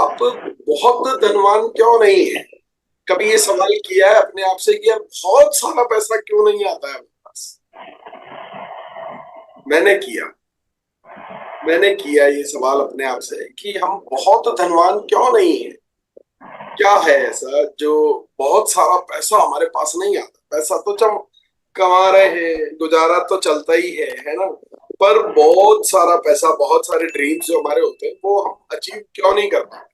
आप बहुत धनवान क्यों नहीं है? कभी ये सवाल किया है अपने आप से कि यार बहुत सारा पैसा क्यों नहीं आता है मेरे पास? मैंने किया मैंने किया ये सवाल अपने आप से कि हम बहुत धनवान क्यों नहीं है। क्या है ऐसा जो बहुत सारा पैसा हमारे पास नहीं आता? पैसा तो हम कमा रहे हैं, गुजारा तो चलता ही है ना? पर बहुत सारा पैसा, बहुत सारे ड्रीम्स जो हमारे होते हैं वो हम अचीव क्यों नहीं कर पाते?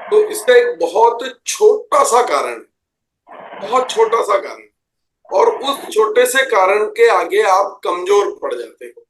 तो इसका एक बहुत छोटा सा कारण है, बहुत छोटा सा कारण। और उस छोटे से कारण के आगे आप कमजोर पड़ जाते हो।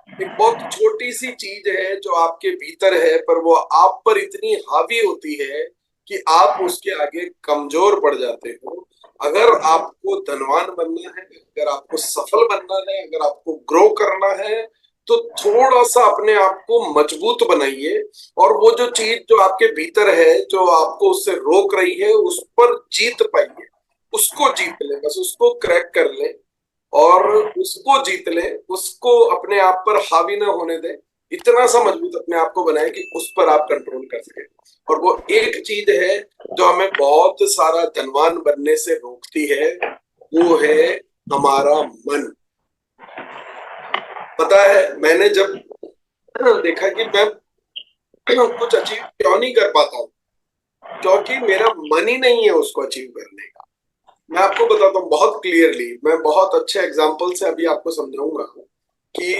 एक बहुत छोटी सी चीज है जो आपके भीतर है, पर वो आप पर इतनी हावी होती है कि आप उसके आगे कमजोर पड़ जाते हो। अगर आपको धनवान बनना है, अगर आपको सफल बनना है, अगर आपको ग्रो करना है, तो थोड़ा सा अपने आप को मजबूत बनाइए। और वो जो चीज जो आपके भीतर है, जो आपको उससे रोक रही है, उस पर जीत पाइए। उसको जीत ले, बस उसको क्रैक कर ले और उसको जीत ले। उसको अपने आप पर हावी ना होने दे। इतना सा मजबूत अपने आप को बनाए कि उस पर आप कंट्रोल कर सके। और वो एक चीज है जो हमें बहुत सारा धनवान बनने से रोकती है, वो है हमारा मन। पता है, मैंने जब देखा कि मैं कुछ अचीव क्यों नहीं कर पाता हूँ, क्योंकि मेरा मन ही नहीं है उसको अचीव करने का। मैं आपको बताता हूँ बहुत क्लियरली, मैं बहुत अच्छे एग्जाम्पल से अभी आपको समझाऊंगा कि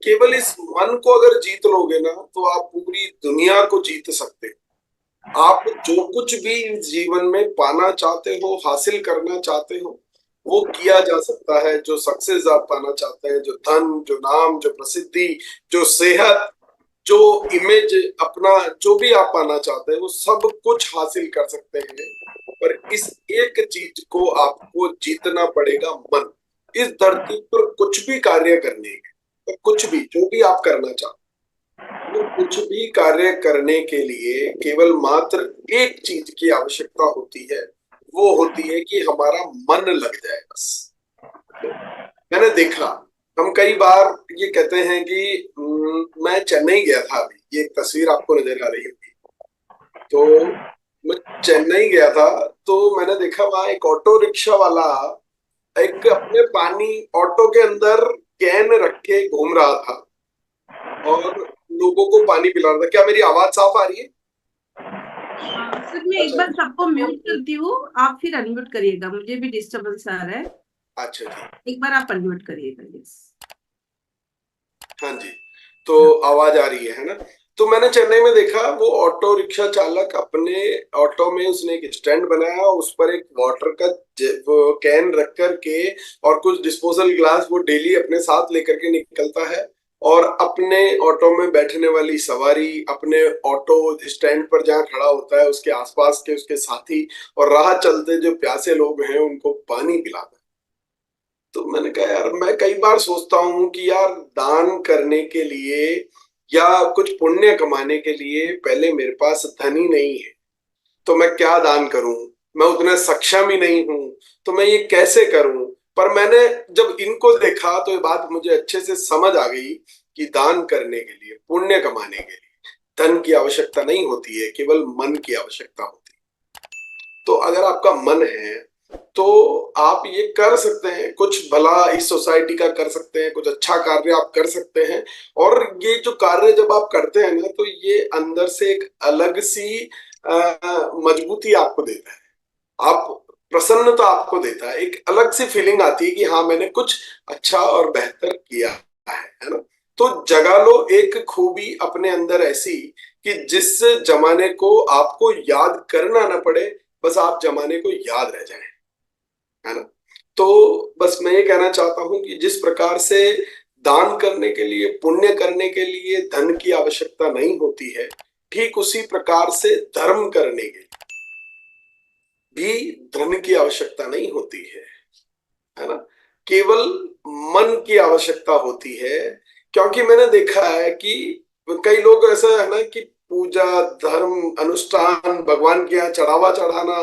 केवल इस मन को अगर जीत लोगे ना, तो आप पूरी दुनिया को जीत सकते हो। आप जो कुछ भी जीवन में पाना चाहते हो, हासिल करना चाहते हो, वो किया जा सकता है। जो सक्सेस आप पाना चाहते हैं, जो धन, जो नाम, जो प्रसिद्धि, जो सेहत, जो इमेज, अपना जो भी आप पाना चाहते हैं, वो सब कुछ हासिल कर सकते हैं। पर इस एक चीज को आपको जीतना पड़ेगा, मन। इस धरती पर कुछ भी कार्य करने के, तो कुछ भी जो भी आप करना चाहते हैं, वो कुछ भी कार्य करने के लिए केवल मात्र एक चीज की आवश्यकता होती है। वो होती है कि हमारा मन लग जाए बस। मैंने देखा, हम कई बार ये कहते हैं कि मैं चेन्नई गया था अभी, ये एक तस्वीर आपको नजर आ रही होगी। तो मैं चेन्नई गया था, तो मैंने देखा वहां एक ऑटो रिक्शा वाला एक अपने पानी ऑटो के अंदर कैन रख के घूम रहा था और लोगों को पानी पिला रहा था। क्या मेरी आवाज साफ आ रही है? सर मैं एक अच्छा। बार सबको म्यूट करती हूँ। आप फिर अनम्यूट करिएगा, मुझे भी डिस्टरबेंस आ रहा है। अच्छा जी। एक बार आप अनम्यूट करिएगा। यस। हाँ जी। तो आवाज आ रही है ना? तो मैंने चेन्नई में देखा, वो ऑटो रिक्शा चालक अपने ऑटो में उसने एक स्टैंड बनाया, उस पर एक वाटर का वो कैन रख कर के और कुछ डिस्पोजल ग्लास वो डेली अपने साथ लेकर के निकलता है। और अपने ऑटो में बैठने वाली सवारी, अपने ऑटो स्टैंड पर जहाँ खड़ा होता है उसके आसपास के उसके साथी और राह चलते जो प्यासे लोग हैं उनको पानी पिलाता है। तो मैंने कहा यार, मैं कई बार सोचता हूँ कि यार दान करने के लिए या कुछ पुण्य कमाने के लिए पहले मेरे पास धन ही नहीं है, तो मैं क्या दान करूं? मैं उतना सक्षम ही नहीं हूं, तो मैं ये कैसे करूं? पर मैंने जब इनको देखा तो ये बात मुझे अच्छे से समझ आ गई कि दान करने के लिए, पुण्य कमाने के लिए धन की आवश्यकता नहीं होती है, केवल मन की आवश्यकता होती है। तो अगर आपका मन है तो आप ये कर सकते हैं, कुछ भला इस सोसाइटी का कर सकते हैं, कुछ अच्छा कार्य आप कर सकते हैं। और ये जो कार्य जब आप करते हैं ना, तो ये अंदर से एक अलग सी मजबूती आपको देता है। आप प्रसन्नता आपको देता है, एक अलग सी फीलिंग आती है कि हाँ मैंने कुछ अच्छा और बेहतर किया है ना? तो जगा लो एक खूबी अपने अंदर ऐसी कि जिस जमाने को आपको याद करना ना पड़े, बस आप जमाने को याद रह जाएं, है ना? तो बस मैं ये कहना चाहता हूं कि जिस प्रकार से दान करने के लिए, पुण्य करने के लिए धन की आवश्यकता नहीं होती है, ठीक उसी प्रकार से धर्म करने के लिए भी धन की आवश्यकता नहीं होती है ना? केवल मन की आवश्यकता होती है। क्योंकि मैंने देखा है कि कई लोग ऐसा है ना कि पूजा, धर्म, अनुष्ठान, भगवान के यहाँ चढ़ावा चढ़ाना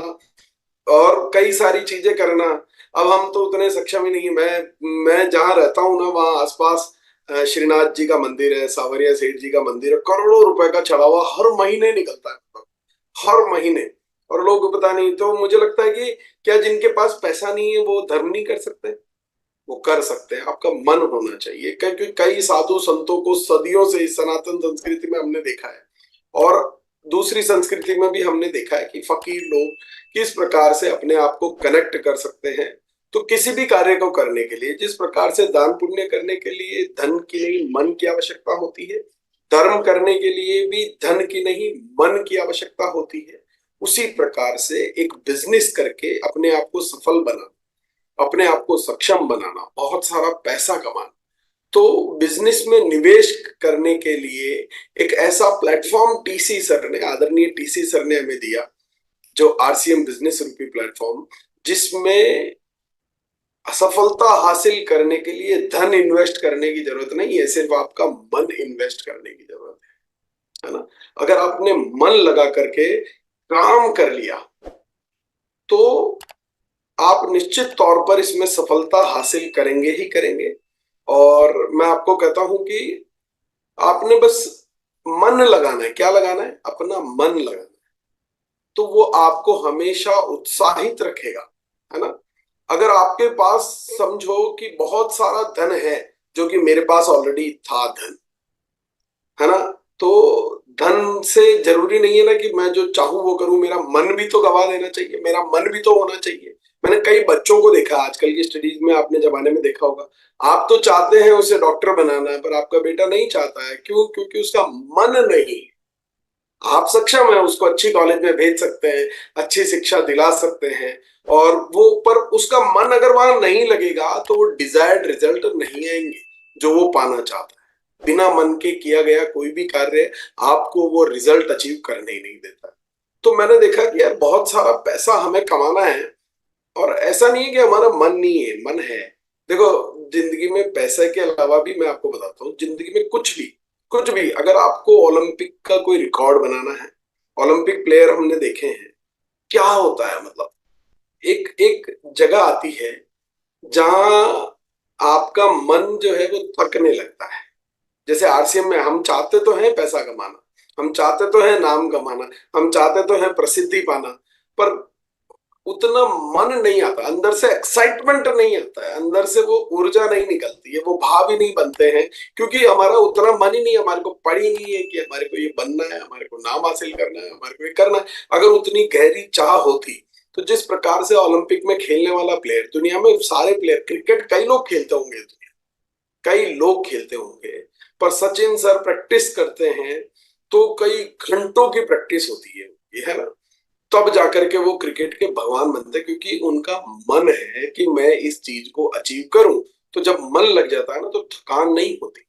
और कई सारी चीजें करना, अब हम तो उतने सक्षम ही नहीं है। मैं जहाँ रहता हूँ ना, वहाँ आसपास श्रीनाथ जी का मंदिर है, सावरिया सेठ जी का मंदिर है, करोड़ों रुपए का चढ़ा हुआ हर महीने निकलता है, मतलब हर महीने। और लोग पता नहीं, तो मुझे लगता है कि क्या जिनके पास पैसा नहीं है वो धर्म नहीं कर सकते? वो कर सकते हैं, आपका मन होना चाहिए, क्योंकि कई साधु संतों को सदियों से इस सनातन संस्कृति में हमने देखा है, और दूसरी संस्कृति में भी हमने देखा है कि फकीर लोग किस प्रकार से अपने आप को कनेक्ट कर सकते हैं। तो किसी भी कार्य को करने के लिए, जिस प्रकार से दान पुण्य करने के लिए धन की नहीं मन की आवश्यकता होती है, धर्म करने के लिए भी धन की नहीं मन की आवश्यकता होती है, उसी प्रकार से एक बिजनेस करके अपने आप को सफल बनाना, अपने आप को सक्षम बनाना, बहुत सारा पैसा कमाना, तो बिजनेस में निवेश करने के लिए एक ऐसा प्लेटफॉर्म टीसी सर ने, आदरणीय टीसी सर ने हमें दिया, जो आरसीएम बिजनेस रूपी प्लेटफॉर्म, जिसमें असफलता हासिल करने के लिए धन इन्वेस्ट करने की जरूरत नहीं है, सिर्फ आपका मन इन्वेस्ट करने की जरूरत है ना? अगर आपने मन लगा करके काम कर लिया तो आप निश्चित तौर पर इसमें सफलता हासिल करेंगे ही करेंगे। और मैं आपको कहता हूं कि आपने बस मन लगाना है। क्या लगाना है? अपना मन लगाना है, तो वो आपको हमेशा उत्साहित रखेगा, है ना? अगर आपके पास समझो कि बहुत सारा धन है, जो कि मेरे पास ऑलरेडी था धन, है ना, तो धन से जरूरी नहीं है ना कि मैं जो चाहूं वो करूं, मेरा मन भी तो गवा देना चाहिए, मेरा मन भी तो होना चाहिए। मैंने कई बच्चों को देखा आजकल की स्टडीज में, आपने जमाने में देखा होगा, आप तो चाहते हैं उसे डॉक्टर बनाना है, पर आपका बेटा नहीं चाहता है। क्यों? क्योंकि उसका मन नहीं। आप सक्षम है, उसको अच्छी कॉलेज में भेज सकते हैं, अच्छी शिक्षा दिला सकते हैं, और वो, पर उसका मन अगर वहां नहीं लगेगा तो वो डिजायर्ड रिजल्ट नहीं आएंगे जो वो पाना चाहता है। बिना मन के किया गया कोई भी कार्य आपको वो रिजल्ट अचीव करने ही नहीं देता। तो मैंने देखा कि यार बहुत सारा पैसा हमें कमाना है, और ऐसा नहीं है कि हमारा मन नहीं है, मन है। देखो, जिंदगी में पैसे के अलावा भी मैं आपको बताता हूँ, जिंदगी में कुछ भी अगर आपको ओलंपिक का कोई रिकॉर्ड बनाना है, ओलंपिक प्लेयर हमने देखे हैं, क्या होता है, मतलब एक एक जगह आती है जहां आपका मन जो है वो थकने लगता है। जैसे आरसीएम में हम चाहते तो हैं पैसा कमाना, हम चाहते तो हैं नाम कमाना, हम चाहते तो हैं प्रसिद्धि पाना, पर उतना मन नहीं आता, अंदर से एक्साइटमेंट नहीं आता है, अंदर से वो ऊर्जा नहीं निकलती है, वो भाव ही नहीं बनते हैं, क्योंकि हमारा उतना मन ही नहीं, हमारे को पड़ी नहीं है कि हमारे को ये बनना है, हमारे को नाम हासिल करना है, हमारे को ये करना है। अगर उतनी गहरी चाह होती तो जिस प्रकार से ओलंपिक में खेलने वाला प्लेयर, दुनिया में सारे प्लेयर, क्रिकेट कई लोग खेलते होंगे, कई लोग खेलते होंगे, पर सचिन सर प्रैक्टिस करते हैं तो कई घंटों की प्रैक्टिस होती है, ये है ना, तब जाकर के वो क्रिकेट के भगवान बनते हैं, क्योंकि उनका मन है कि मैं इस चीज को अचीव करूं। तो जब मन लग जाता है ना तो थकान नहीं होती।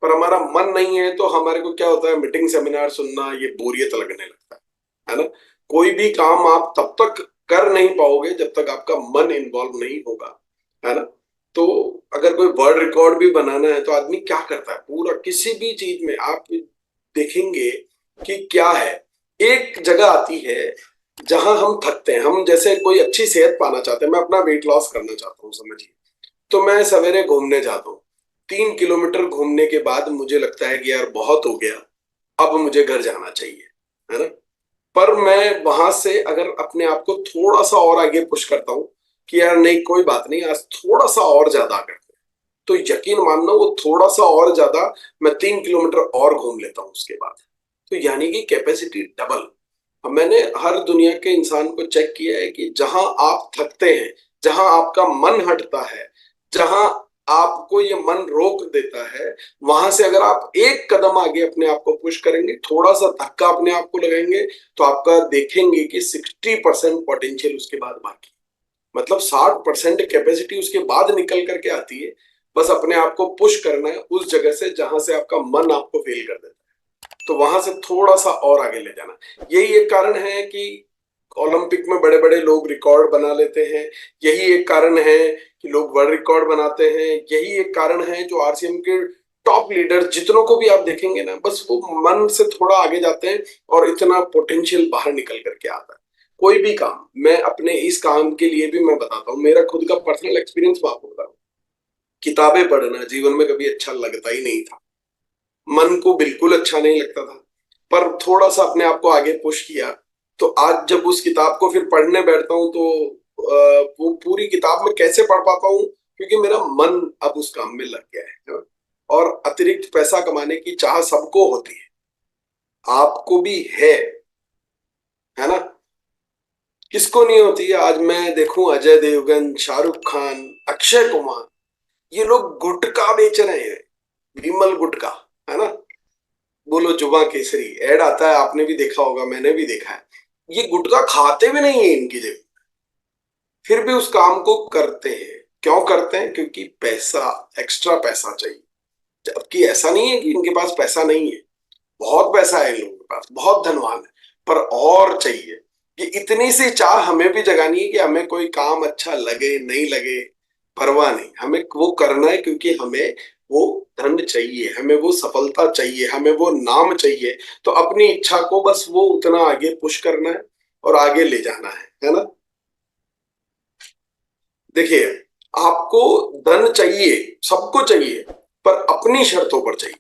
पर हमारा मन नहीं है तो हमारे को क्या होता है, मीटिंग सेमिनार सुनना ये बोरियत लगने लगता है ना? कोई भी काम आप तब तक कर नहीं पाओगे जब तक आपका मन इन्वॉल्व नहीं होगा, है ना? तो अगर कोई वर्ल्ड रिकॉर्ड भी बनाना है तो आदमी क्या करता है, पूरा किसी भी चीज में आप देखेंगे कि क्या है, एक जगह आती है जहां हम थकते हैं। हम जैसे कोई अच्छी सेहत पाना चाहते हैं, मैं अपना वेट लॉस करना चाहता हूँ, समझिए, तो मैं सवेरे घूमने जाता हूँ, 3 किलोमीटर घूमने के बाद मुझे लगता है कि यार बहुत हो गया, अब मुझे घर जाना चाहिए, है ना? पर मैं वहां से अगर अपने आप को थोड़ा सा और आगे पुश करता हूँ कि यार नहीं कोई बात नहीं, आज थोड़ा सा और ज्यादा करते हैं, तो यकीन मानना वो थोड़ा सा और ज्यादा, मैं 3 किलोमीटर और घूम लेता हूँ उसके बाद। तो यानी कि कैपेसिटी डबल। अब मैंने हर दुनिया के इंसान को चेक किया है कि जहां आप थकते हैं, जहां आपका मन हटता है, जहां आपको ये मन रोक देता है, वहां से अगर आप एक कदम आगे अपने आप को पुश करेंगे, थोड़ा सा धक्का अपने आप को लगाएंगे, तो आपका देखेंगे कि 60% पोटेंशियल उसके बाद बाकी, मतलब 60% कैपेसिटी उसके बाद निकल करके आती है। बस अपने आप को पुश करना है उस जगह से जहां से आपका मन आपको फेल कर देता है, तो वहां से थोड़ा सा और आगे ले जाना। यही एक कारण है कि ओलंपिक में बड़े बड़े लोग रिकॉर्ड बना लेते हैं, यही एक कारण है कि लोग वर्ल्ड रिकॉर्ड बनाते हैं, यही एक कारण है जो आरसीएम के टॉप लीडर जितनों को भी आप देखेंगे ना, बस वो मन से थोड़ा आगे जाते हैं और इतना पोटेंशियल बाहर निकल करके आता है। कोई भी काम, मैं अपने इस काम के लिए भी मैं बताता हूँ, मेरा खुद का पर्सनल एक्सपीरियंस मैं आपको बताऊँ। किताबें पढ़ना जीवन में कभी अच्छा लगता ही नहीं था, मन को बिल्कुल अच्छा नहीं लगता था। पर थोड़ा सा अपने आप को आगे पुश किया, तो आज जब उस किताब को फिर पढ़ने बैठता हूँ तो वो पूरी किताब में कैसे पढ़ पाता हूँ, क्योंकि मेरा मन अब उस काम में लग गया है। और अतिरिक्त पैसा कमाने की चाह सबको होती है, आपको भी है ना? किसको नहीं होती है? आज मैं देखूं अजय देवगन, शाहरुख खान, अक्षय कुमार, ये लोग गुटखा बेच रहे हैं, विमल गुटखा, है ना? बोलो जुबा केसरी ऐड आता है, आपने भी देखा होगा, मैंने भी देखा है। ये गुटखा खाते भी नहीं है इनकी जगह, फिर भी उस काम को करते हैं। क्यों करते हैं? क्योंकि पैसा, एक्स्ट्रा पैसा चाहिए। जबकि ऐसा नहीं है कि इनके पास पैसा नहीं है, बहुत पैसा है इन लोगों के पास, बहुत धनवान है, पर और चाहिए। कि इतनी सी चाह हमें भी जगानी है कि हमें कोई काम अच्छा लगे नहीं लगे, परवाह नहीं, हमें वो करना है, क्योंकि हमें वो धन चाहिए, हमें वो सफलता चाहिए, हमें वो नाम चाहिए। तो अपनी इच्छा को बस वो उतना आगे पुश करना है और आगे ले जाना है ना? देखिए, आपको धन चाहिए, सबको चाहिए, पर अपनी शर्तों पर चाहिए।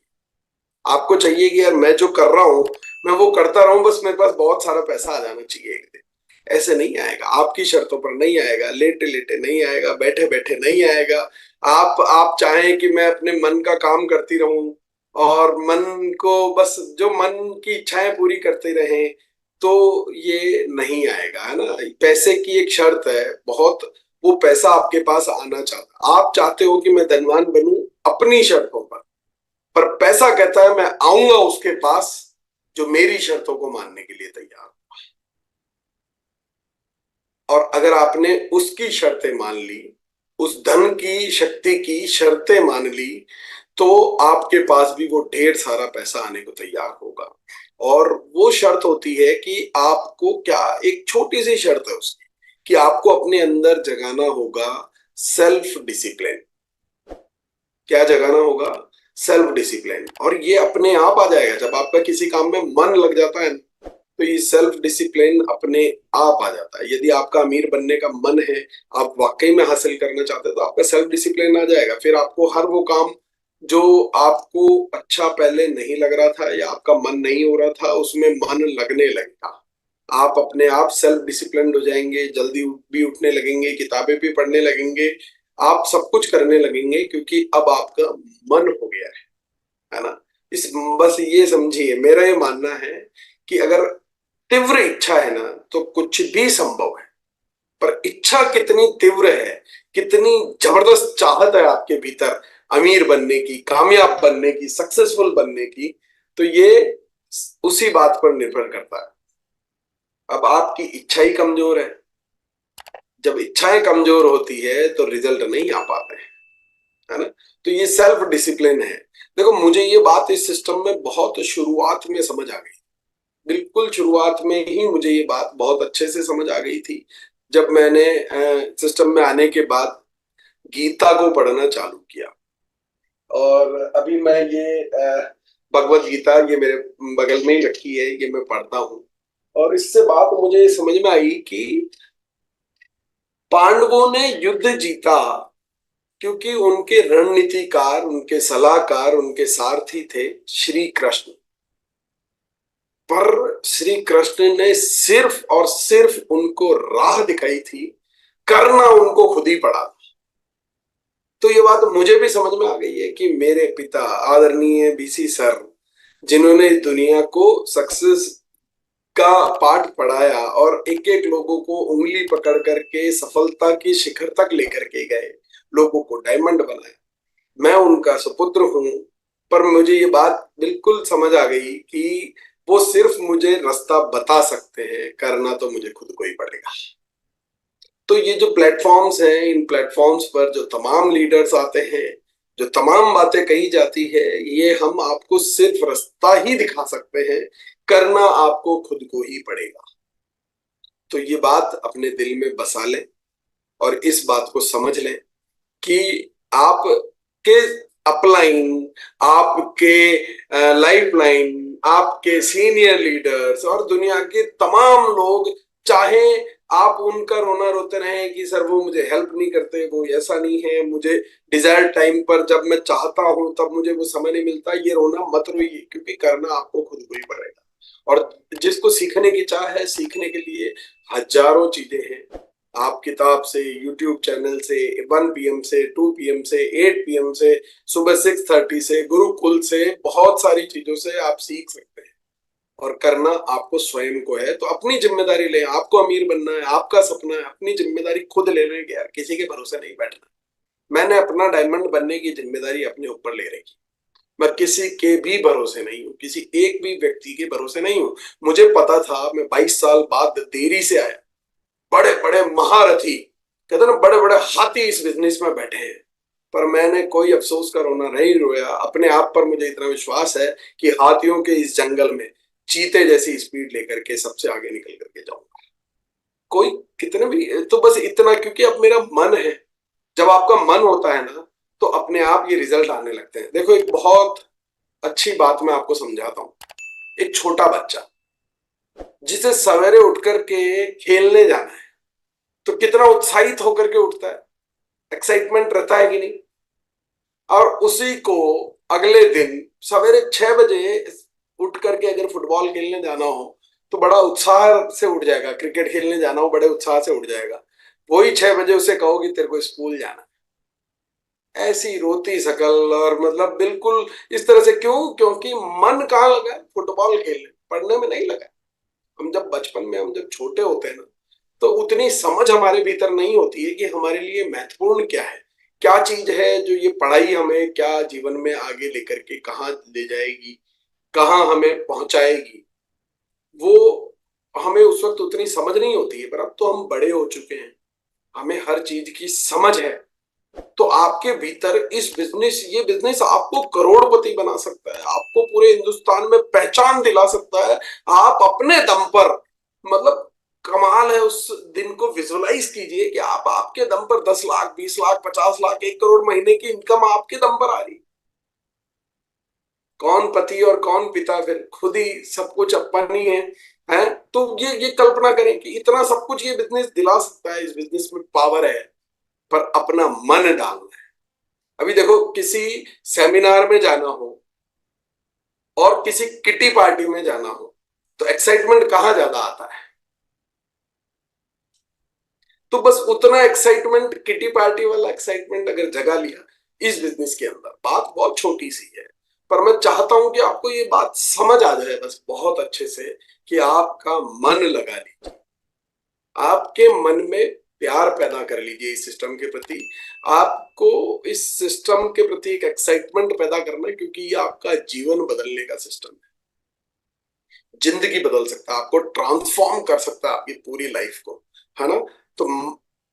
आपको चाहिए कि यार मैं जो कर रहा हूं मैं वो करता रहूं, बस मेरे पास बहुत सारा पैसा आ जाना चाहिए एक दिन। ऐसे नहीं आएगा, आपकी शर्तों पर नहीं आएगा, लेटे लेटे नहीं आएगा, बैठे बैठे नहीं आएगा। आप चाहें कि मैं अपने मन का काम करती रहूं और मन को बस जो मन की इच्छाएं पूरी करते रहें, तो ये नहीं आएगा, है ना? पैसे की एक शर्त है बहुत, वो पैसा आपके पास आना चाहता, आप चाहते हो कि मैं धनवान बनूं अपनी शर्तों पर पैसा कहता है मैं आऊंगा उसके पास जो मेरी शर्तों को मानने के लिए तैयार। और अगर आपने उसकी शर्तें मान ली, उस धन की शक्ति की शर्तें मान ली, तो आपके पास भी वो ढेर सारा पैसा आने को तैयार होगा। और वो शर्त होती है कि आपको क्या, एक छोटी सी शर्त है उसकी, कि आपको अपने अंदर जगाना होगा सेल्फ डिसिप्लिन। क्या जगाना होगा? Self discipline. और ये अपने आप आ जाएगा जब आपका किसी काम में मन लग जाता है ना, तो ये सेल्फ डिसिप्लिन अपने आप आ जाता है। यदि आपका अमीर बनने का मन है, आप वाकई में हासिल करना चाहते हैं, तो आपका सेल्फ डिसिप्लिन आ जाएगा। फिर आपको हर वो काम जो आपको अच्छा पहले नहीं लग रहा था या आपका मन नहीं हो रहा था, उसमें मन लगने लगेगा। आप अपने आप सेल्फ डिसिप्लिन हो जाएंगे, जल्दी भी उठने लगेंगे, किताबें भी पढ़ने लगेंगे, आप सब कुछ करने लगेंगे, क्योंकि अब आपका मन हो गया है ना? इस बस ये समझिए, मेरा ये मानना है कि अगर तीव्र इच्छा है ना, तो कुछ भी संभव है। पर इच्छा कितनी तीव्र है, कितनी जबरदस्त चाहत है आपके भीतर अमीर बनने की, कामयाब बनने की, सक्सेसफुल बनने की, तो ये उसी बात पर निर्भर करता है। अब आपकी इच्छा ही कमजोर है, जब इच्छाएं कमजोर होती है तो रिजल्ट नहीं आ पाते हैं, है ना? तो ये सेल्फ डिसिप्लिन है। देखो, मुझे ये बात इस सिस्टम में बहुत शुरुआत में समझ आ गई, बिल्कुल शुरुआत में ही मुझे ये बात बहुत अच्छे से समझ आ गई थी, जब मैंने सिस्टम में आने के बाद गीता को पढ़ना चालू किया। और अभी मैं ये भगवत गीता ये मेरे बगल में ही रखी है, ये मैं पढ़ता हूँ। और इससे बात मुझे समझ में आई कि पांडवों ने युद्ध जीता क्योंकि उनके रणनीतिकार, उनके सलाहकार, उनके सारथी थे श्री कृष्ण। पर श्री कृष्ण ने सिर्फ और सिर्फ उनको राह दिखाई थी, करना उनको खुद ही पड़ा। तो ये बात मुझे भी समझ में आ गई है कि मेरे पिता आदरणीय बीसी सर, जिन्होंने दुनिया को सक्सेस का पाठ पढ़ाया और एक एक लोगों को उंगली पकड़ करके सफलता की शिखर तक लेकर के गए, लोगों को डायमंड बनाया, मैं उनका सुपुत्र हूं। पर मुझे ये बात बिल्कुल समझ आ गई कि वो सिर्फ मुझे रास्ता बता सकते हैं, करना तो मुझे खुद को ही पड़ेगा। तो ये जो प्लेटफॉर्म्स हैं, इन प्लेटफॉर्म्स पर जो तमाम लीडर्स आते हैं, जो तमाम बातें कही जाती है, ये हम आपको सिर्फ रास्ता ही दिखा सकते हैं, करना आपको खुद को ही पड़ेगा। तो ये बात अपने दिल में बसा लें और इस बात को समझ लें कि आपके अपलाइन, आपके लाइफ लाइन, आपके सीनियर लीडर्स और दुनिया के तमाम लोग, चाहे आप उनका रोना रोते रहे कि सर वो मुझे हेल्प नहीं करते, वो ऐसा नहीं है, मुझे डिजायर टाइम पर जब मैं चाहता हूं तब मुझे वो समय नहीं मिलता, ये रोना मत रोइए, क्योंकि करना आपको खुद को ही पड़ेगा। और जिसको सीखने की चाह है, सीखने के लिए हजारों चीजें हैं। आप किताब से, यूट्यूब चैनल से, 1 PM से, 2 PM से, 8 PM से, सुबह 6:30 से, गुरुकुल से, बहुत सारी चीजों से आप सीख सकते हैं। और करना आपको स्वयं को है, तो अपनी जिम्मेदारी लें। आपको अमीर बनना है, आपका सपना है, अपनी जिम्मेदारी खुद ले लें कि यार किसी के भरोसे नहीं बैठना। मैंने अपना डायमंड बनने की जिम्मेदारी अपने ऊपर ले रखी। मैं किसी के भी भरोसे नहीं हूँ, किसी एक भी व्यक्ति के भरोसे नहीं हूँ। मुझे पता था, मैं 22 साल बाद देरी से आया। बड़े बड़े महारथी, कहते ना, बड़े बड़े हाथी इस बिजनेस में बैठे हैं, पर मैंने कोई अफसोस का रोना नहीं रोया। अपने आप पर मुझे इतना विश्वास है कि हाथियों के इस जंगल में चीते जैसी स्पीड लेकर के सबसे आगे निकल करके जाऊंगा। कोई कितने भी, तो बस इतना, क्योंकि अब मेरा मन है। जब आपका मन होता है ना, तो अपने आप ये रिजल्ट आने लगते हैं। देखो, एक बहुत अच्छी बात मैं आपको समझाता हूँ। एक छोटा बच्चा जिसे सवेरे उठ करके खेलने जाना है, तो कितना उत्साहित होकर के उठता है, एक्साइटमेंट रहता है कि नहीं। और उसी को अगले दिन सवेरे 6 बजे उठ करके अगर फुटबॉल खेलने जाना हो, तो बड़ा उत्साह से उठ जाएगा। क्रिकेट खेलने जाना हो, बड़े उत्साह से उठ जाएगा। वही 6 बजे उसे कहो कि तेरे को स्कूल जाना, ऐसी रोती शकल, और मतलब बिल्कुल इस तरह से। क्यों? क्योंकि मन कहाँ लगा है? फुटबॉल खेलने, पढ़ने में नहीं लगा। हम जब बचपन में, हम जब छोटे होते हैं ना, तो उतनी समझ हमारे भीतर नहीं होती है कि हमारे लिए महत्वपूर्ण क्या है, क्या चीज है जो ये पढ़ाई हमें क्या जीवन में आगे लेकर के कहाँ ले जाएगी, कहाँ हमें पहुंचाएगी। वो हमें उस वक्त उतनी समझ नहीं होती है, पर अब तो हम बड़े हो चुके हैं, हमें हर चीज की समझ है। तो आपके भीतर इस बिजनेस, ये बिजनेस आपको करोड़पति बना सकता है, आपको पूरे हिंदुस्तान में पहचान दिला सकता है। आप अपने दम पर, मतलब कमाल है। उस दिन को विजुअलाइज कीजिए कि आप आपके दम पर 10 लाख, 20 लाख, 50 लाख, 1 करोड़ महीने की इनकम आपके दम पर आ रही। कौन पति और कौन पिता? फिर खुद ही सब कुछ अपन ही है। तो ये कल्पना करें कि इतना सब कुछ ये बिजनेस दिला सकता है। इस बिजनेस में पावर है, पर अपना मन डालना है। अभी देखो, किसी सेमिनार में जाना हो और किसी किटी पार्टी में जाना हो, तो एक्साइटमेंट कहाँ ज्यादा आता है? तो बस उतना एक्साइटमेंट, किटी पार्टी वाला एक्साइटमेंट अगर जगा लिया इस बिजनेस के अंदर, बात बहुत छोटी सी है। पर मैं चाहता हूं कि आपको ये बात समझ आ जाए बस बहुत अच्छे से, कि आपका मन लगा लीजिए, आपके मन में प्यार पैदा कर लीजिए इस सिस्टम के प्रति। आपको इस सिस्टम के प्रति एक एक्साइटमेंट पैदा करना है, क्योंकि ये आपका जीवन बदलने का सिस्टम है। जिंदगी बदल सकता है, आपको ट्रांसफॉर्म कर सकता है, आपकी पूरी लाइफ को, है ना। तो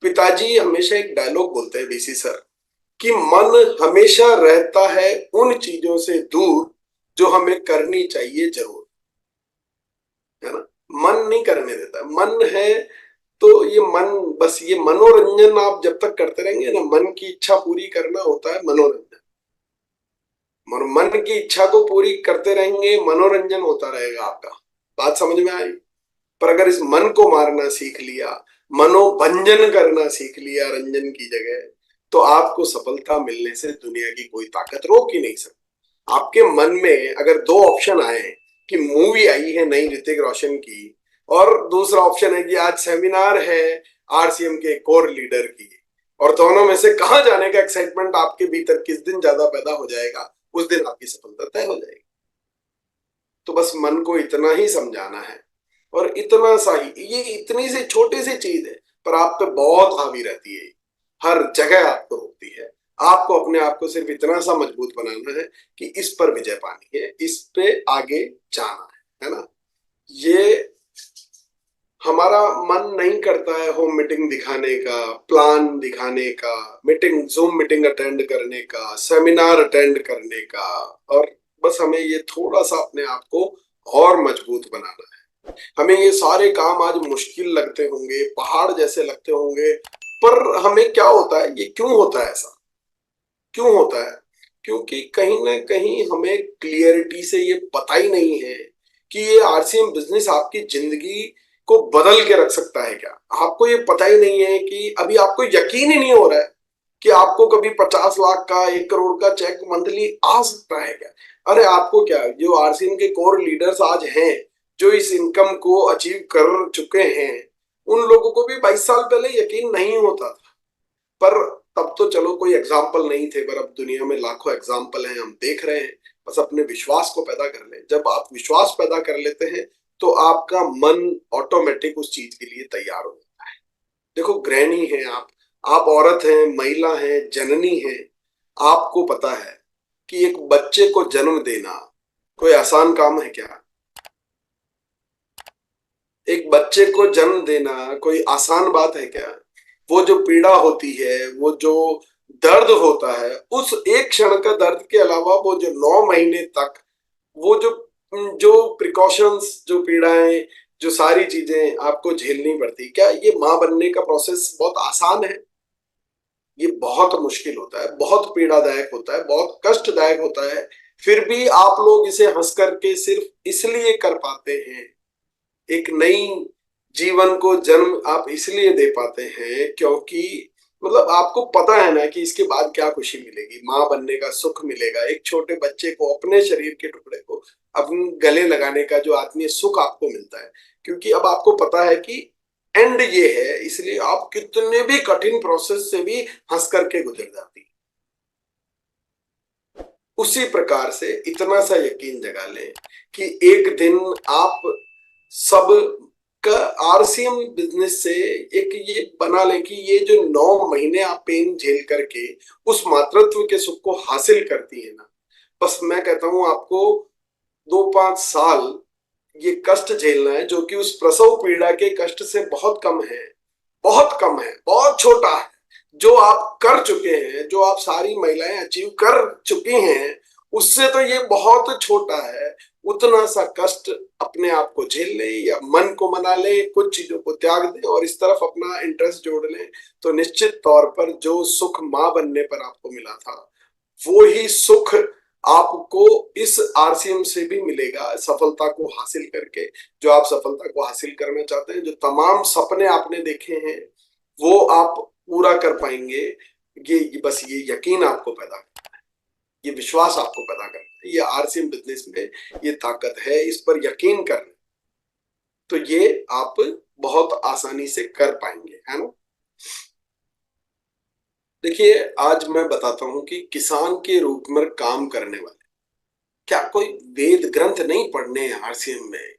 पिताजी हमेशा एक डायलॉग बोलते हैं, बीसी सर, कि मन हमेशा रहता है उन चीजों से दूर जो हमें करनी चाहिए जरूर, है ना। मन नहीं करने देता, मन है। तो ये मन, बस ये मनोरंजन आप जब तक करते रहेंगे ना, मन की इच्छा पूरी करना होता है मनोरंजन। मन की इच्छा को पूरी करते रहेंगे, मनोरंजन होता रहेगा आपका। बात समझ में आई? पर अगर इस मन को मारना सीख लिया, मनोभंजन करना सीख लिया रंजन की जगह, तो आपको सफलता मिलने से दुनिया की कोई ताकत रोक ही नहीं सकती। आपके मन में अगर दो ऑप्शन आए कि मूवी आई है नई ऋतिक रोशन की, और दूसरा ऑप्शन है कि आज सेमिनार है आरसीएम के कोर लीडर की, और दोनों में से कहां जाने का एक्साइटमेंट आपके भीतर किस दिन ज्यादा पैदा हो जाएगा, उस दिन आपकी सफलता तय हो जाएगी। तो बस मन को इतना ही समझाना है, और इतना सा ही, ये इतनी सी छोटी सी चीज है, पर आप पे बहुत हावी रहती है, हर जगह आपको रोकती है। आपको अपने आप को सिर्फ इतना सा मजबूत बनाना है कि इस पर विजय पानी है, इस पे आगे जाना है ना। ये हमारा मन नहीं करता है होम मीटिंग दिखाने का, प्लान दिखाने का, मीटिंग, जूम मीटिंग अटेंड करने का, सेमिनार अटेंड करने का। और बस हमें ये थोड़ा सा अपने आप को और मजबूत बनाना है। हमें ये सारे काम आज मुश्किल लगते होंगे, पहाड़ जैसे लगते होंगे, पर हमें क्या होता है, ये क्यों होता है ऐसा? क्यों होता है? क्योंकि कहीं ना कहीं हमें क्लियरिटी से ये पता ही नहीं है कि ये आरसीएम बिजनेस आपकी जिंदगी को बदल के रख सकता है क्या? आपको ये पता ही नहीं है कि अभी आपको यकीन ही नहीं हो रहा है कि आपको कभी 50 लाख का 1 करोड़ का चेक मंथली आ सकता है क्या? अरे आपको क्या, जो आरसीएम के कोर लीडर्स आज हैं, जो इस इनकम को अचीव कर चुके हैं, उन लोगों को भी 22 साल पहले यकीन नहीं होता था। पर तब तो चलो कोई एग्जाम्पल नहीं थे, पर अब दुनिया में लाखों एग्जाम्पल हैं, हम देख रहे हैं। बस अपने विश्वास को पैदा कर लें। जब आप विश्वास पैदा कर लेते हैं तो आपका मन ऑटोमेटिक उस चीज के लिए तैयार हो जाता है। देखो, गृहिणी हैं आप औरत हैं, महिला हैं, जननी हैं। आपको पता है कि एक बच्चे को जन्म देना कोई आसान काम है क्या? एक बच्चे को जन्म देना कोई आसान बात है क्या? वो जो पीड़ा होती है, वो जो दर्द होता है, उस एक क्षण का दर्द के अलावा वो जो 9 महीने तक वो जो जो प्रिकॉशंस, जो पीड़ाएं, जो सारी चीजें आपको झेलनी पड़ती, क्या ये माँ बनने का प्रोसेस बहुत आसान है? ये बहुत मुश्किल होता है, बहुत पीड़ादायक होता है, बहुत कष्टदायक होता है। फिर भी आप लोग इसे हंस करके सिर्फ इसलिए कर पाते हैं, एक नई जीवन को जन्म आप इसलिए दे पाते हैं क्योंकि मतलब आपको पता है ना कि इसके बाद क्या खुशी मिलेगी, माँ बनने का सुख मिलेगा, एक छोटे बच्चे को, अपने शरीर के टुकड़े को अपने गले लगाने का जो आत्मीय सुख आपको मिलता है। क्योंकि अब आपको पता है कि एंड ये है, इसलिए आप कितने भी कठिन प्रोसेस से भी हंस करके गुजर जाती। उसी प्रकार से इतना सा यकीन जगा लें कि एक दिन आप सब का आरसीएम बिजनेस से एक ये बना लें कि ये जो 9 महीने आप पेन झेल करके उस मातृत्व के सुख को हासिल करती है ना, बस मैं कहता हूं आपको 2-5 साल ये कष्ट झेलना है, जो कि उस प्रसव पीड़ा के कष्ट से बहुत कम है, बहुत कम है, बहुत छोटा है। जो आप कर चुके हैं, जो आप सारी महिलाएं अचीव कर चुकी हैं, उससे तो ये बहुत छोटा है। उतना सा कष्ट अपने आप को झेल ले या मन को मना ले, कुछ चीजों को त्याग दे और इस तरफ अपना इंटरेस्ट जोड़ ले, तो निश्चित तौर पर जो सुख मां बनने पर आपको मिला था, वो ही सुख आपको इस आरसीएम से भी मिलेगा, सफलता को हासिल करके। जो आप सफलता को हासिल करना चाहते हैं, जो तमाम सपने आपने देखे हैं, वो आप पूरा कर पाएंगे। ये बस ये यकीन आपको पैदा करना है, ये विश्वास आपको पैदा करना है। ये आरसीएम बिजनेस में ये ताकत है, इस पर यकीन करना, तो ये आप बहुत आसानी से कर पाएंगे, है ना। देखिए, आज मैं बताता हूं कि किसान के रूप में काम करने वाले क्या कोई वेद ग्रंथ नहीं पढ़ने हैं आरसीएम में?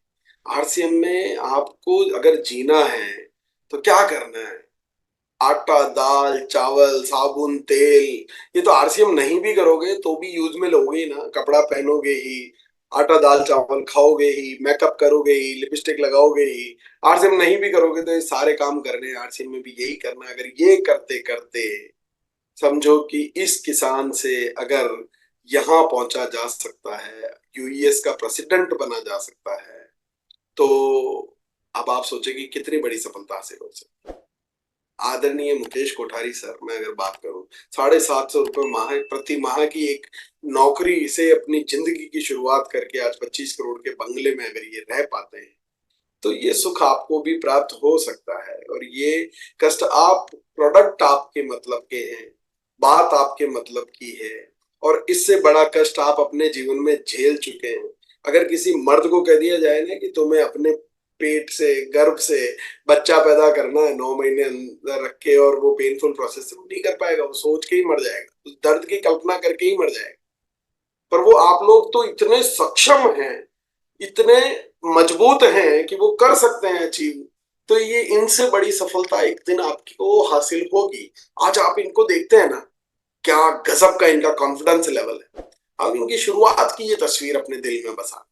आरसीएम में आपको अगर जीना है तो क्या करना है? आटा, दाल, चावल, साबुन, तेल, ये तो आरसीएम नहीं भी करोगे तो भी यूज में लोगे ही ना। कपड़ा पहनोगे ही, आटा दाल चावल खाओगे ही, मेकअप करोगे ही, लिपस्टिक लगाओगे ही। आरसीएम नहीं भी करोगे तो ये सारे काम करने हैं, आरसीएम में भी यही करना है। अगर ये करते करते समझो कि इस किसान से अगर यहां पहुंचा जा सकता है, यूएस का प्रेसिडेंट बना जा सकता है, तो अब आप सोचें कि कितनी बड़ी सफलता हासिल हो सकती है। आदरणीय मुकेश कोठारी सर, मैं अगर बात करूं, 750 रुपये माह प्रति माह की एक नौकरी से अपनी जिंदगी की शुरुआत करके आज 25 करोड़ के बंगले में अगर ये रह पाते हैं, तो ये सुख आपको भी प्राप्त हो सकता है। और ये कष्ट, आप प्रोडक्ट आपके मतलब के हैं, बात आपके मतलब की है, और इससे बड़ा कष्ट आप अपने जीवन में झेल चुके हैं। अगर किसी मर्द को कह दिया जाए ना कि तुम्हें अपने पेट से, गर्भ से बच्चा पैदा करना है 9 महीने अंदर रख के, और वो पेनफुल प्रोसेस से, वो नहीं कर पाएगा, वो सोच के ही मर जाएगा, उस दर्द की कल्पना करके ही मर जाएगा। पर वो आप लोग तो इतने सक्षम हैं, इतने मजबूत हैं कि वो कर सकते हैं अचीव। तो ये इनसे बड़ी सफलता एक दिन आपको हासिल होगी। आज आप इनको देखते हैं ना, क्या गजब का इनका कॉन्फिडेंस लेवल है। अब इनकी शुरुआत की ये तस्वीर अपने दिल में बसा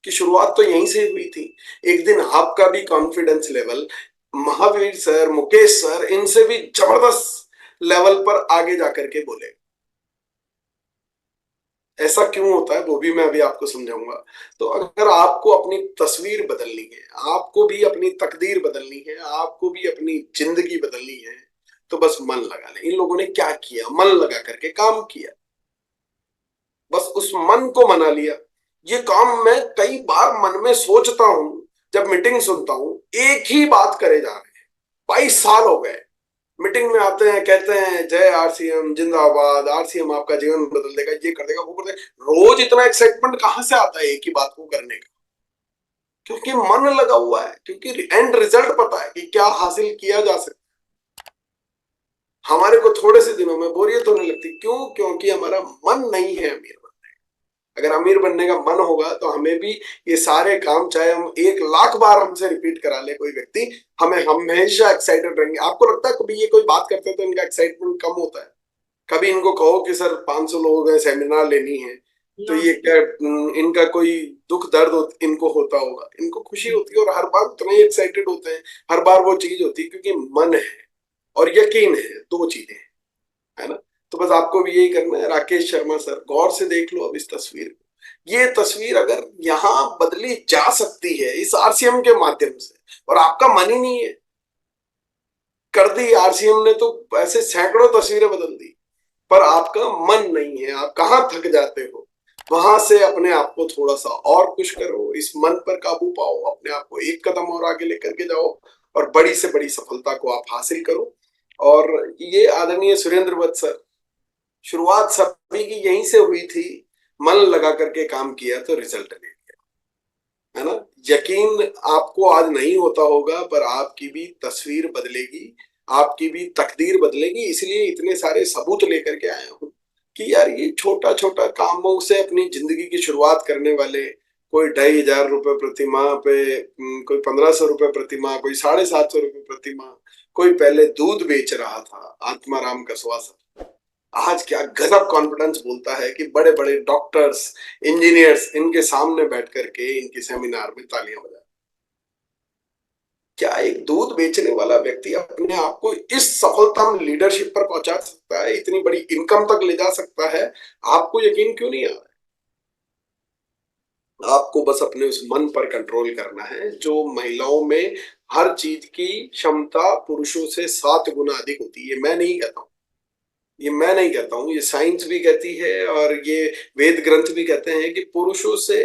कि शुरुआत तो यहीं से हुई थी। एक दिन आपका भी confidence level Mahavir sir, Mukesh sir, इनसे भी जबरदस्त लेवल पर आगे जाकर के बोले। ऐसा क्यों होता है वो भी मैं अभी आपको समझाऊंगा। तो अगर आपको अपनी तस्वीर बदलनी है, आपको भी अपनी तकदीर बदलनी है, आपको भी अपनी जिंदगी बदलनी है, तो बस मन लगा लें। इन लोगों ने क्या किया? मन लगा करके काम किया, बस उस मन को मना लिया। ये काम मैं कई बार मन में सोचता हूं, जब मीटिंग सुनता हूं, एक ही बात करे जा रहे हैं। 22 साल हो गए, मीटिंग में आते हैं, कहते हैं जय आरसीएम जिंदाबाद, आरसीएम आपका जीवन बदल देगा, ये कर देगा, वो कर देगा। रोज इतना एक्साइटमेंट कहां से आता है एक ही बात को करने का? क्योंकि मन लगा हुआ है, क्योंकि एंड रिजल्ट पता है कि क्या हासिल किया जा सकता है। हमारे को थोड़े से दिनों में बोरियत होने लगती, क्यों? क्योंकि हमारा मन नहीं है अमीर बनने का। अगर अमीर बनने का मन होगा तो हमें भी ये सारे काम, चाहे हम 1 लाख बार हमसे रिपीट करा ले कोई व्यक्ति, हमें हमेशा एक्साइटेड रहेंगे। आपको लगता है कभी ये कोई बात करते हैं तो इनका एक्साइटमेंट कम होता है? कभी इनको कहो कि सर 500 लोग हैं, सेमिनार लेनी है, तो नो। ये क्या इनका कोई दुख दर्द इनको होता होगा? इनको खुशी होती है और हर बार उतना ही एक्साइटेड होते हैं। हर बार वो चीज होती है क्योंकि मन है और यकीन है, दो चीजें हैं, है ना? तो बस आपको भी यही करना है। राकेश शर्मा सर, गौर से देख लो अब इस तस्वीर को। ये तस्वीर अगर यहाँ बदली जा सकती है इस आरसीएम के माध्यम से, और आपका मन ही नहीं है, कर दी आरसीएम ने तो ऐसे सैकड़ों तस्वीरें बदल दी, पर आपका मन नहीं है, आप कहाँ थक जाते हो, वहां से अपने आप को थोड़ा सा और पुश करो, इस मन पर काबू पाओ, अपने आप को एक कदम और आगे लेकर के जाओ और बड़ी से बड़ी सफलता को आप हासिल करो। और ये आदरणीय सुरेंद्र वत्स सर, शुरुआत सभी की यहीं से हुई थी। मन लगा करके काम किया तो रिजल्ट ले लिया, है ना? यकीन आपको आज नहीं होता होगा, पर आपकी भी तस्वीर बदलेगी, आपकी भी तकदीर बदलेगी। इसलिए इतने सारे सबूत लेकर के आया हूं कि यार ये छोटा छोटा कामों से अपनी जिंदगी की शुरुआत्करने वाले, कोई 2,500 रुपए प्रति माह पे, कोई 1,500 रुपए प्रति माह, कोई 750 रुपए प्रति माह, कोई पहले दूध बेच रहा था, आत्माराम कसवा सर, आज क्या गजब कॉन्फिडेंस बोलता है कि बड़े बड़े डॉक्टर्स, इंजीनियर्स इनके सामने बैठ करके इनके सेमिनार में तालियां बजा। क्या एक दूध बेचने वाला व्यक्ति अपने आप को इस सफलता में, लीडरशिप पर पहुंचा सकता है, इतनी बड़ी इनकम तक ले जा सकता है? आपको यकीन क्यों नहीं आ रहा है? आपको बस अपने उस मन पर कंट्रोल करना है। जो महिलाओं में हर चीज की क्षमता पुरुषों से 7 गुना अधिक होती है, मैं नहीं कहता हूं, ये मैं नहीं कहता हूं, ये साइंस भी कहती है और ये वेद ग्रंथ भी कहते हैं कि पुरुषों से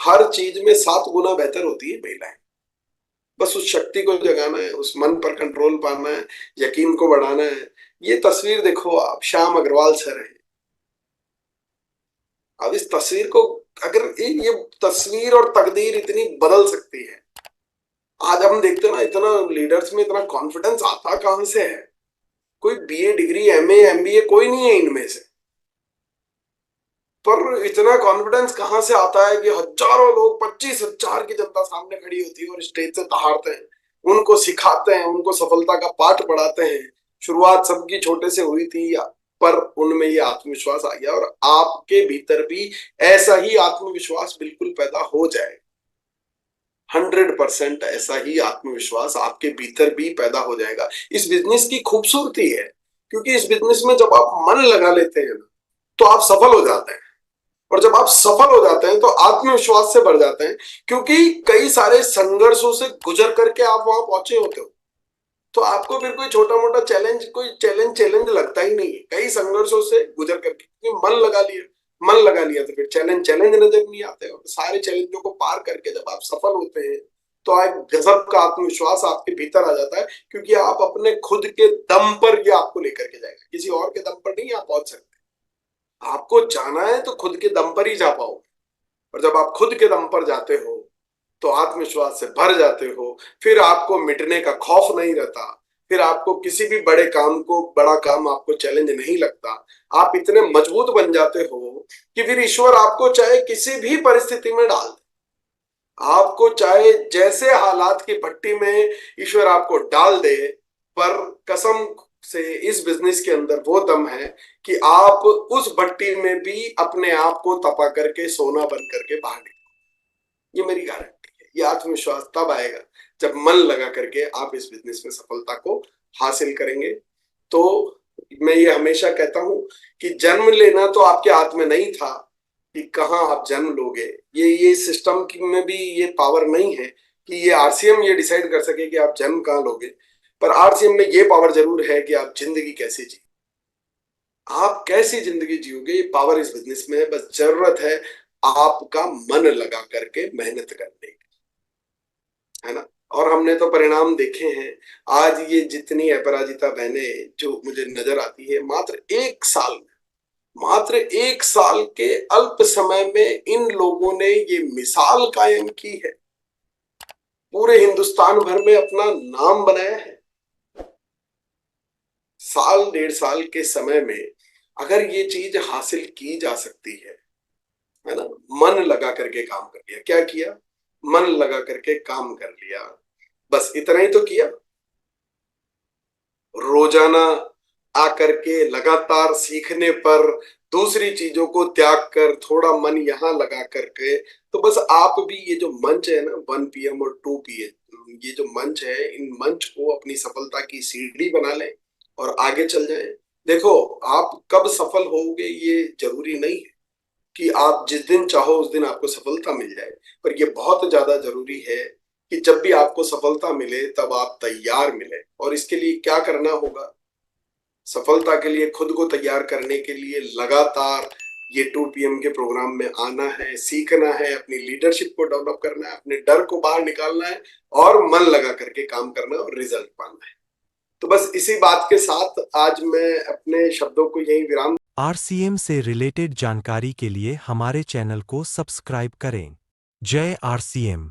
हर चीज में 7 गुना बेहतर होती है महिलाएं। बस उस शक्ति को जगाना है, उस मन पर कंट्रोल पाना है, यकीन को बढ़ाना है। ये तस्वीर देखो आप, श्याम अग्रवाल सर है। अब इस तस्वीर को, अगर ये तस्वीर और तकदीर इतनी बदल सकती है, आज हम देखते हैं ना, इतना लीडर्स में इतना कॉन्फिडेंस आता कहां से है? कोई बीए डिग्री, एमए, एमबीए कोई नहीं है इनमें से, पर इतना कॉन्फिडेंस कहां से आता है कि हजारों लोग, 25,000 की जनता सामने खड़ी होती है और स्टेज से दहाड़ते हैं, उनको सिखाते हैं, उनको सफलता का पाठ पढ़ाते हैं। शुरुआत सबकी छोटे से हुई थी, पर उनमें ये आत्मविश्वास आ गया, और आपके भीतर भी ऐसा ही आत्मविश्वास बिल्कुल पैदा हो जाए। 100% ऐसा ही आत्मविश्वास आपके भीतर भी पैदा हो जाएगा। इस बिजनेस की खूबसूरती है, क्योंकि इस बिजनेस में जब आप मन लगा लेते हैं ना, तो आप सफल हो जाते हैं, और जब आप सफल हो जाते हैं तो आत्मविश्वास से बढ़ जाते हैं, क्योंकि कई सारे संघर्षों से गुजर करके आप वहां पहुंचे होते हो। तो आपको फिर कोई छोटा मोटा चैलेंज, कोई चैलेंज चैलेंज लगता ही नहीं है, कई संघर्षों से गुजर करके, क्योंकि मन लगा लिया, मन लगा लिया तो फिर चैलेंज चैलेंज नजर नहीं आते। और सारे चैलेंजों को पार करके जब आप सफल होते हैं तो एक गजब का आत्मविश्वास आपके भीतर आ जाता है, क्योंकि आप अपने खुद के दम पर ये आपको लेकर के जाएगा, किसी और के दम पर नहीं आप पहुंच सकते। आपको जाना है तो खुद के दम पर ही जा पाओगे, और जब आप खुद के दम पर जाते हो तो आत्मविश्वास से भर जाते हो, फिर आपको मिटने का खौफ नहीं रहता, फिर आपको किसी भी बड़े काम को, बड़ा काम आपको चैलेंज नहीं लगता। आप इतने मजबूत बन जाते हो कि फिर ईश्वर आपको चाहे किसी भी परिस्थिति में डाल दे, आपको चाहे जैसे हालात की भट्टी में ईश्वर आपको डाल दे, पर कसम से इस बिजनेस के अंदर वो दम है कि आप उस भट्टी में भी अपने आप को तपा करके सोना बन करके बाहर निकलो। ये मेरी गारंटी है। ये आत्मविश्वास तब आएगा जब मन लगा करके आप इस बिजनेस में सफलता को हासिल करेंगे। तो मैं ये हमेशा कहता हूं कि जन्म लेना तो आपके हाथ में नहीं था कि कहाँ आप जन्म लोगे। ये सिस्टम में भी ये पावर नहीं है कि ये आरसीएम ये डिसाइड कर सके कि आप जन्म कहाँ लोगे, पर आरसीएम में ये पावर जरूर है कि आप जिंदगी कैसे जी, आप कैसी जिंदगी जियोगे, ये पावर इस बिजनेस में है। बस जरूरत है आपका मन लगा करके मेहनत करने की। और हमने तो परिणाम देखे हैं। आज ये जितनी अपराजिता बहनें जो मुझे नजर आती है, मात्र एक साल के अल्प समय में इन लोगों ने ये मिसाल कायम की है, पूरे हिंदुस्तान भर में अपना नाम बनाया है। साल 1.5 साल के समय में अगर ये चीज हासिल की जा सकती है ना, मन लगा करके काम कर लिया, क्या किया, मन लगा करके काम कर लिया, बस इतना ही तो किया। रोजाना आकर के लगातार सीखने पर, दूसरी चीजों को त्याग कर थोड़ा मन यहाँ लगा करके, तो बस आप भी ये जो मंच है ना 1 PM और 2 PM, ये जो मंच है, इन मंच को अपनी सफलता की सीढ़ी बना लें और आगे चल जाएं। देखो, आप कब सफल होगे ये जरूरी नहीं है कि आप जिस दिन चाहो उस दिन आपको सफलता मिल जाए, पर ये बहुत ज्यादा जरूरी है कि जब भी आपको सफलता मिले तब आप तैयार मिले। और इसके लिए क्या करना होगा, सफलता के लिए खुद को तैयार करने के लिए लगातार ये 2 PM के प्रोग्राम में आना है, सीखना है, अपनी लीडरशिप को डेवलप करना है, अपने डर को बाहर निकालना है और मन लगा करके काम करना है और रिजल्ट पाना है। तो बस इसी बात के साथ आज मैं अपने शब्दों को यही विराम। आरसीएम से रिलेटेड जानकारी के लिए हमारे चैनल को सब्सक्राइब करें। जय आरसीएम।